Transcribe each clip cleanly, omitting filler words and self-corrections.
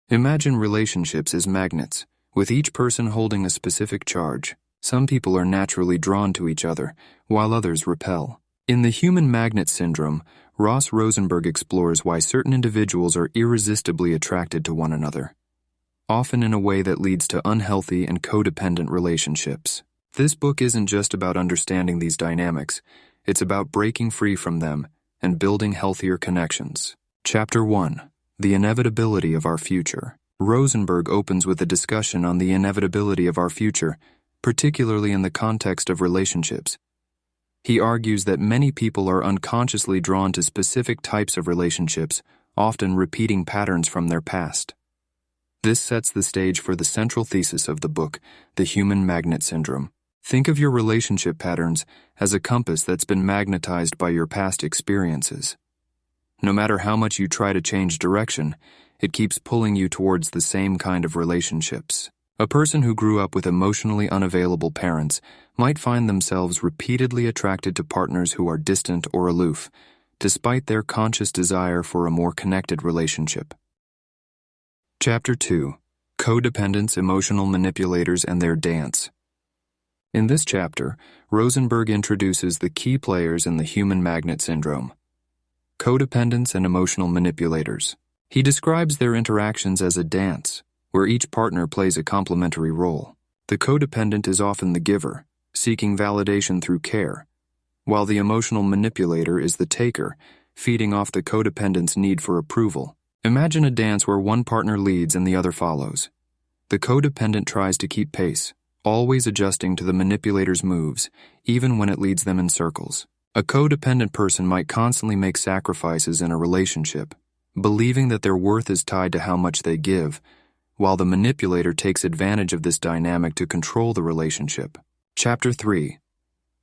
Imagine relationships as magnets, with each person holding a specific charge. Some people are naturally drawn to each other, while others repel. In the human magnet syndrome, Ross Rosenberg explores why certain individuals are irresistibly attracted to one another, often in a way that leads to unhealthy and codependent relationships. This book isn't just about understanding these dynamics, it's about breaking free from them and building healthier connections. Chapter 1. The Inevitability of Our Future. Rosenberg opens with a discussion on the inevitability of our future, particularly in the context of relationships. He argues that many people are unconsciously drawn to specific types of relationships, often repeating patterns from their past. This sets the stage for the central thesis of the book, the human magnet syndrome. Think of your relationship patterns as a compass that's been magnetized by your past experiences. No matter how much you try to change direction, it keeps pulling you towards the same kind of relationships. A person who grew up with emotionally unavailable parents might find themselves repeatedly attracted to partners who are distant or aloof, despite their conscious desire for a more connected relationship. Chapter 2. Codependents, Emotional Manipulators, and Their Dance. In this chapter, Rosenberg introduces the key players in the human magnet syndrome: codependents and emotional manipulators. He describes their interactions as a dance, where each partner plays a complementary role. The codependent is often the giver, seeking validation through care, while the emotional manipulator is the taker, feeding off the codependent's need for approval. Imagine a dance where one partner leads and the other follows. The codependent tries to keep pace, always adjusting to the manipulator's moves, even when it leads them in circles. A codependent person might constantly make sacrifices in a relationship, believing that their worth is tied to how much they give, while the manipulator takes advantage of this dynamic to control the relationship. Chapter 3.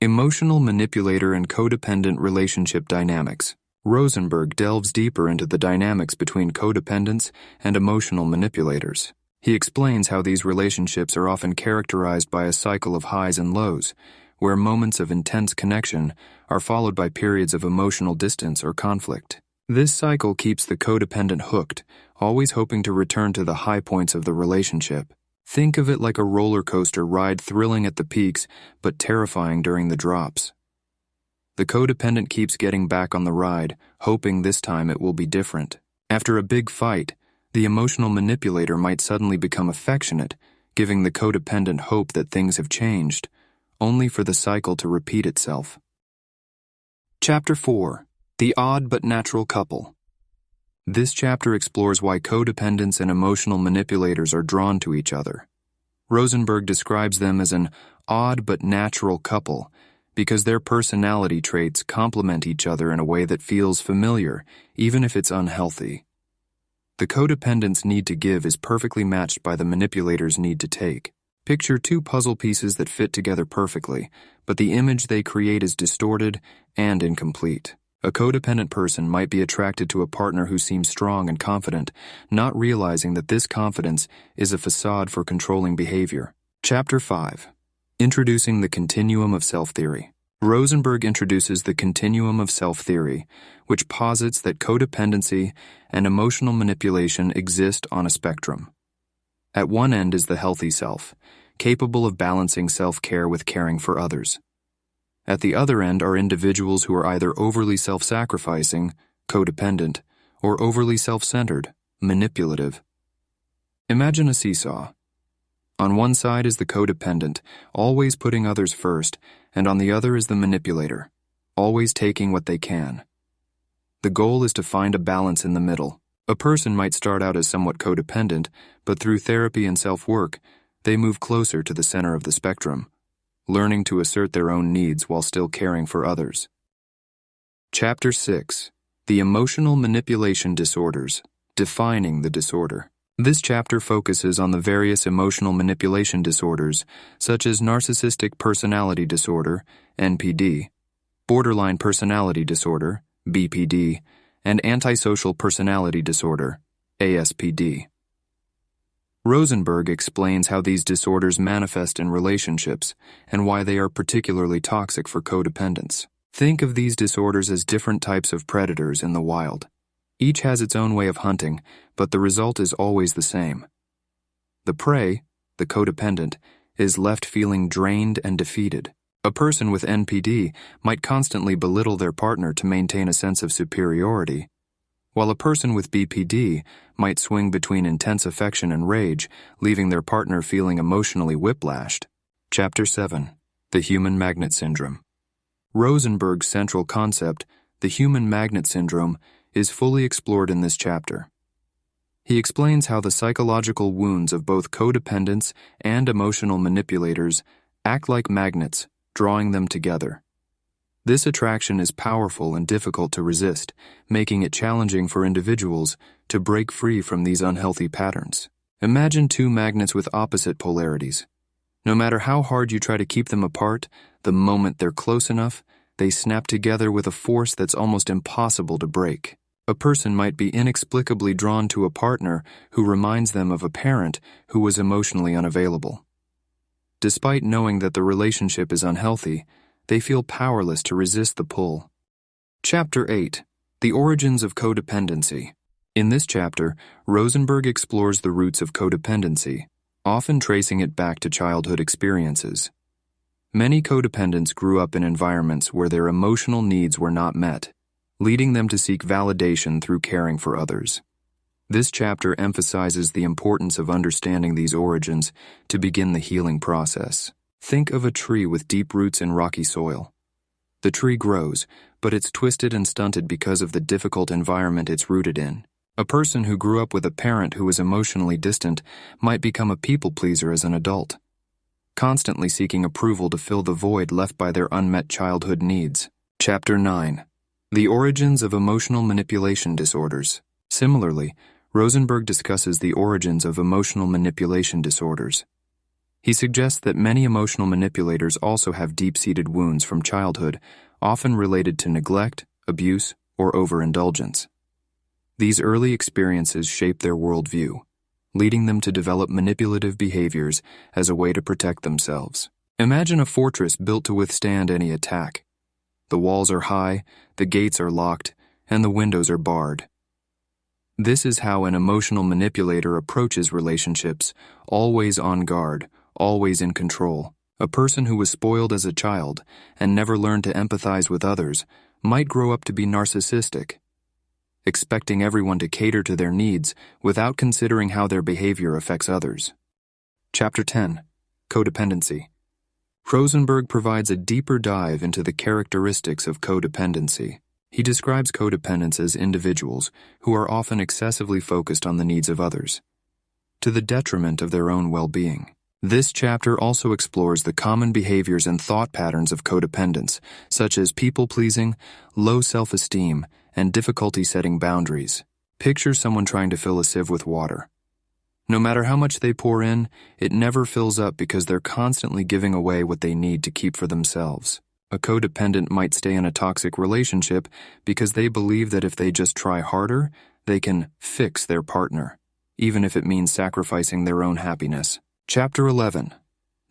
Emotional Manipulator and Codependent Relationship Dynamics. Rosenberg delves deeper into the dynamics between codependents and emotional manipulators. He explains how these relationships are often characterized by a cycle of highs and lows, where moments of intense connection are followed by periods of emotional distance or conflict. This cycle keeps the codependent hooked, always hoping to return to the high points of the relationship. Think of it like a roller coaster ride, thrilling at the peaks but terrifying during the drops. The codependent keeps getting back on the ride, hoping this time it will be different. After a big fight, the emotional manipulator might suddenly become affectionate, giving the codependent hope that things have changed, only for the cycle to repeat itself. Chapter 4. The Odd but Natural Couple. This chapter explores why codependents and emotional manipulators are drawn to each other. Rosenberg describes them as an odd but natural couple because their personality traits complement each other in a way that feels familiar, even if it's unhealthy. The codependent's need to give is perfectly matched by the manipulator's need to take. Picture two puzzle pieces that fit together perfectly, but the image they create is distorted and incomplete. A codependent person might be attracted to a partner who seems strong and confident, not realizing that this confidence is a facade for controlling behavior. Chapter 5. Introducing the Continuum of Self-Theory. Rosenberg introduces the Continuum of Self-Theory, which posits that codependency and emotional manipulation exist on a spectrum. At one end is the healthy self, capable of balancing self-care with caring for others. At the other end are individuals who are either overly self-sacrificing, codependent, or overly self-centered, manipulative. Imagine a seesaw. On one side is the codependent, always putting others first, and on the other is the manipulator, always taking what they can. The goal is to find a balance in the middle. A person might start out as somewhat codependent, but through therapy and self-work, they move closer to the center of the spectrum, learning to assert their own needs while still caring for others. Chapter 6. The Emotional Manipulation Disorders. Defining the disorder. This chapter focuses on the various emotional manipulation disorders, such as narcissistic personality disorder, NPD, borderline personality disorder, BPD, and antisocial personality disorder, ASPD. Rosenberg explains how these disorders manifest in relationships and why they are particularly toxic for codependents. Think of these disorders as different types of predators in the wild. Each has its own way of hunting, but the result is always the same. The prey, the codependent, is left feeling drained and defeated. A person with NPD might constantly belittle their partner to maintain a sense of superiority, while a person with BPD might swing between intense affection and rage, leaving their partner feeling emotionally whiplashed. Chapter 7. The Human Magnet Syndrome. Rosenberg's central concept, the human magnet syndrome, is fully explored in this chapter. He explains how the psychological wounds of both codependents and emotional manipulators act like magnets, drawing them together. This attraction is powerful and difficult to resist, making it challenging for individuals to break free from these unhealthy patterns. Imagine two magnets with opposite polarities. No matter how hard you try to keep them apart, the moment they're close enough, they snap together with a force that's almost impossible to break. A person might be inexplicably drawn to a partner who reminds them of a parent who was emotionally unavailable. Despite knowing that the relationship is unhealthy, they feel powerless to resist the pull. Chapter 8. The Origins of Codependency. In this chapter, Rosenberg explores the roots of codependency, often tracing it back to childhood experiences. Many codependents grew up in environments where their emotional needs were not met, leading them to seek validation through caring for others. This chapter emphasizes the importance of understanding these origins to begin the healing process. Think of a tree with deep roots in rocky soil. The tree grows, but it's twisted and stunted because of the difficult environment it's rooted in. A person who grew up with a parent who was emotionally distant might become a people pleaser as an adult, constantly seeking approval to fill the void left by their unmet childhood needs. Chapter 9. The Origins of Emotional Manipulation Disorders. Similarly, Rosenberg discusses the origins of emotional manipulation disorders. He suggests that many emotional manipulators also have deep-seated wounds from childhood, often related to neglect, abuse, or overindulgence. These early experiences shape their worldview, leading them to develop manipulative behaviors as a way to protect themselves. Imagine a fortress built to withstand any attack. The walls are high, the gates are locked, and the windows are barred. This is how an emotional manipulator approaches relationships, always on guard, always in control. A person who was spoiled as a child and never learned to empathize with others might grow up to be narcissistic, expecting everyone to cater to their needs without considering how their behavior affects others. Chapter 10. Codependency. Rosenberg provides a deeper dive into the characteristics of codependency. He describes codependents as individuals who are often excessively focused on the needs of others, to the detriment of their own well-being. This chapter also explores the common behaviors and thought patterns of codependents, such as people-pleasing, low self-esteem, and difficulty setting boundaries. Picture someone trying to fill a sieve with water. No matter how much they pour in, it never fills up because they're constantly giving away what they need to keep for themselves. A codependent might stay in a toxic relationship because they believe that if they just try harder, they can fix their partner, even if it means sacrificing their own happiness. Chapter 11.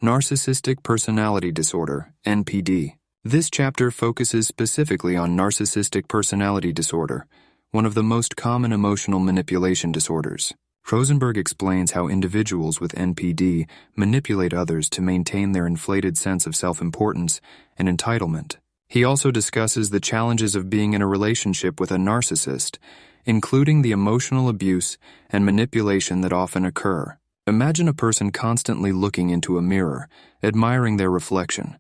Narcissistic Personality Disorder, NPD. This chapter focuses specifically on narcissistic personality disorder, one of the most common emotional manipulation disorders. Rosenberg explains how individuals with NPD manipulate others to maintain their inflated sense of self-importance and entitlement. He also discusses the challenges of being in a relationship with a narcissist, including the emotional abuse and manipulation that often occur. Imagine a person constantly looking into a mirror, admiring their reflection.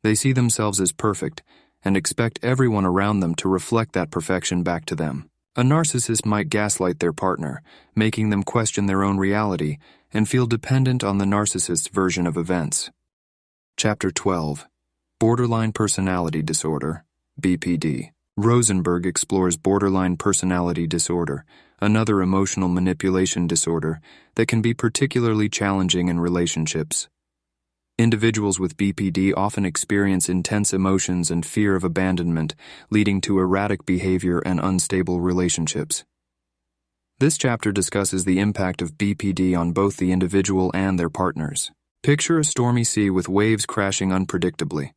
They see themselves as perfect and expect everyone around them to reflect that perfection back to them. A narcissist might gaslight their partner, making them question their own reality and feel dependent on the narcissist's version of events. Chapter 12. Borderline Personality Disorder, BPD. Rosenberg explores borderline personality disorder, another emotional manipulation disorder that can be particularly challenging in relationships. Individuals with BPD often experience intense emotions and fear of abandonment, leading to erratic behavior and unstable relationships. This chapter discusses the impact of BPD on both the individual and their partners. Picture a stormy sea with waves crashing unpredictably.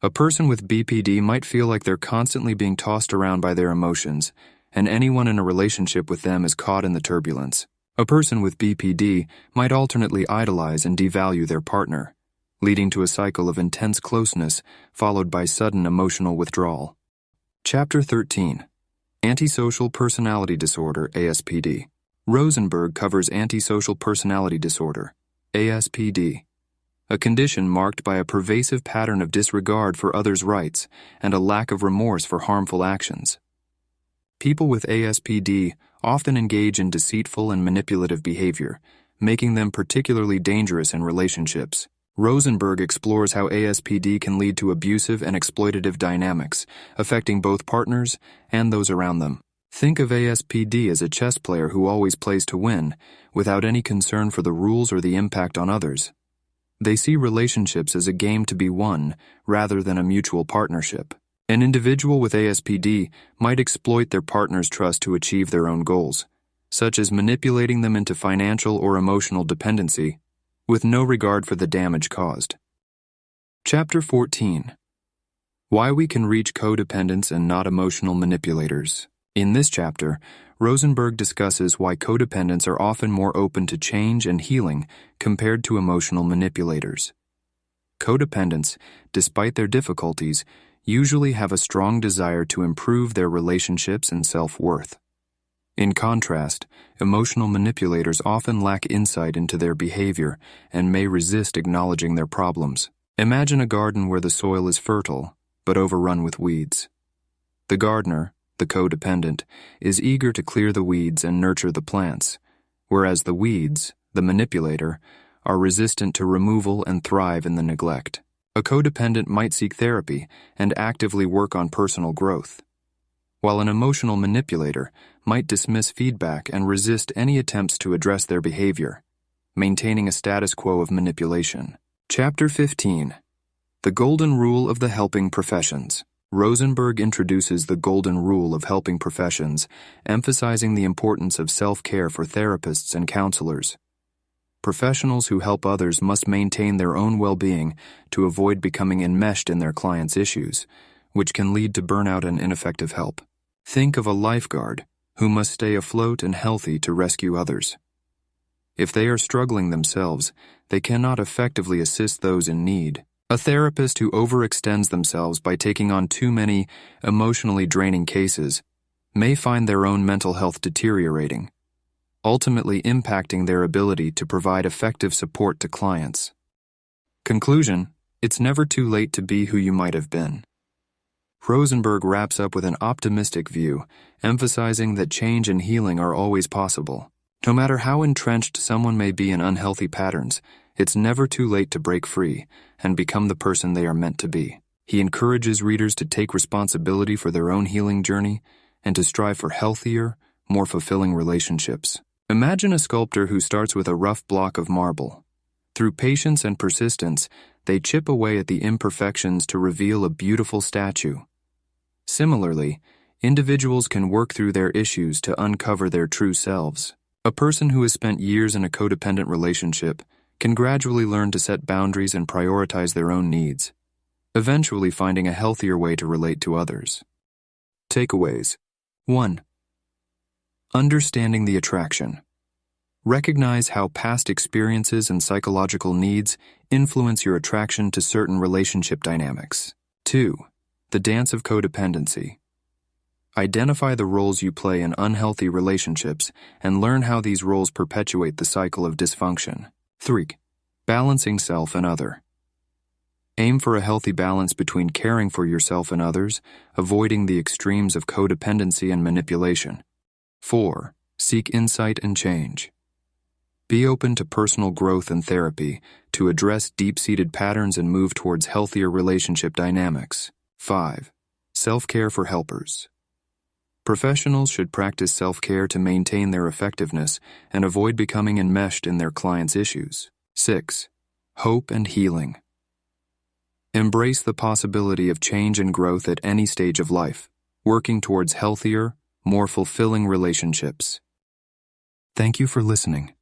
A person with BPD might feel like they're constantly being tossed around by their emotions, and anyone in a relationship with them is caught in the turbulence. A person with BPD might alternately idolize and devalue their partner, leading to a cycle of intense closeness followed by sudden emotional withdrawal. Chapter 13. Antisocial Personality Disorder, ASPD. Rosenberg covers antisocial personality disorder, ASPD, a condition marked by a pervasive pattern of disregard for others' rights and a lack of remorse for harmful actions. People with ASPD often engage in deceitful and manipulative behavior, making them particularly dangerous in relationships. Rosenberg explores how ASPD can lead to abusive and exploitative dynamics, affecting both partners and those around them. Think of ASPD as a chess player who always plays to win, without any concern for the rules or the impact on others. They see relationships as a game to be won, rather than a mutual partnership. An individual with ASPD might exploit their partner's trust to achieve their own goals, such as manipulating them into financial or emotional dependency, with no regard for the damage caused. Chapter 14. Why we can reach codependents and not emotional manipulators. In this chapter, Rosenberg discusses why codependents are often more open to change and healing compared to emotional manipulators. Codependents, despite their difficulties, usually have a strong desire to improve their relationships and self-worth. In contrast, emotional manipulators often lack insight into their behavior and may resist acknowledging their problems. Imagine a garden where the soil is fertile, but overrun with weeds. The gardener, the codependent, is eager to clear the weeds and nurture the plants, whereas the weeds, the manipulator, are resistant to removal and thrive in the neglect. A codependent might seek therapy and actively work on personal growth, while an emotional manipulator might dismiss feedback and resist any attempts to address their behavior, maintaining a status quo of manipulation. Chapter 15. The Golden Rule of the Helping Professions. Rosenberg introduces the Golden Rule of Helping Professions, emphasizing the importance of self-care for therapists and counselors. Professionals who help others must maintain their own well-being to avoid becoming enmeshed in their clients' issues, which can lead to burnout and ineffective help. Think of a lifeguard who must stay afloat and healthy to rescue others. If they are struggling themselves, they cannot effectively assist those in need. A therapist who overextends themselves by taking on too many emotionally draining cases may find their own mental health deteriorating, ultimately impacting their ability to provide effective support to clients. Conclusion: it's never too late to be who you might have been. Rosenberg wraps up with an optimistic view, emphasizing that change and healing are always possible. No matter how entrenched someone may be in unhealthy patterns, it's never too late to break free and become the person they are meant to be. He encourages readers to take responsibility for their own healing journey and to strive for healthier, more fulfilling relationships. Imagine a sculptor who starts with a rough block of marble. Through patience and persistence, they chip away at the imperfections to reveal a beautiful statue. Similarly, individuals can work through their issues to uncover their true selves. A person who has spent years in a codependent relationship can gradually learn to set boundaries and prioritize their own needs, eventually finding a healthier way to relate to others. Takeaways. 1. Understanding the attraction. Recognize how past experiences and psychological needs influence your attraction to certain relationship dynamics. 2. The dance of codependency. Identify the roles you play in unhealthy relationships and learn how these roles perpetuate the cycle of dysfunction. 3. Balancing self and other. Aim for a healthy balance between caring for yourself and others, avoiding the extremes of codependency and manipulation. 4. Seek insight and change. Be open to personal growth and therapy to address deep-seated patterns and move towards healthier relationship dynamics. 5. Self-care for helpers. Professionals should practice self-care to maintain their effectiveness and avoid becoming enmeshed in their clients' issues. 6. Hope and healing. Embrace the possibility of change and growth at any stage of life, working towards healthier, more fulfilling relationships. Thank you for listening.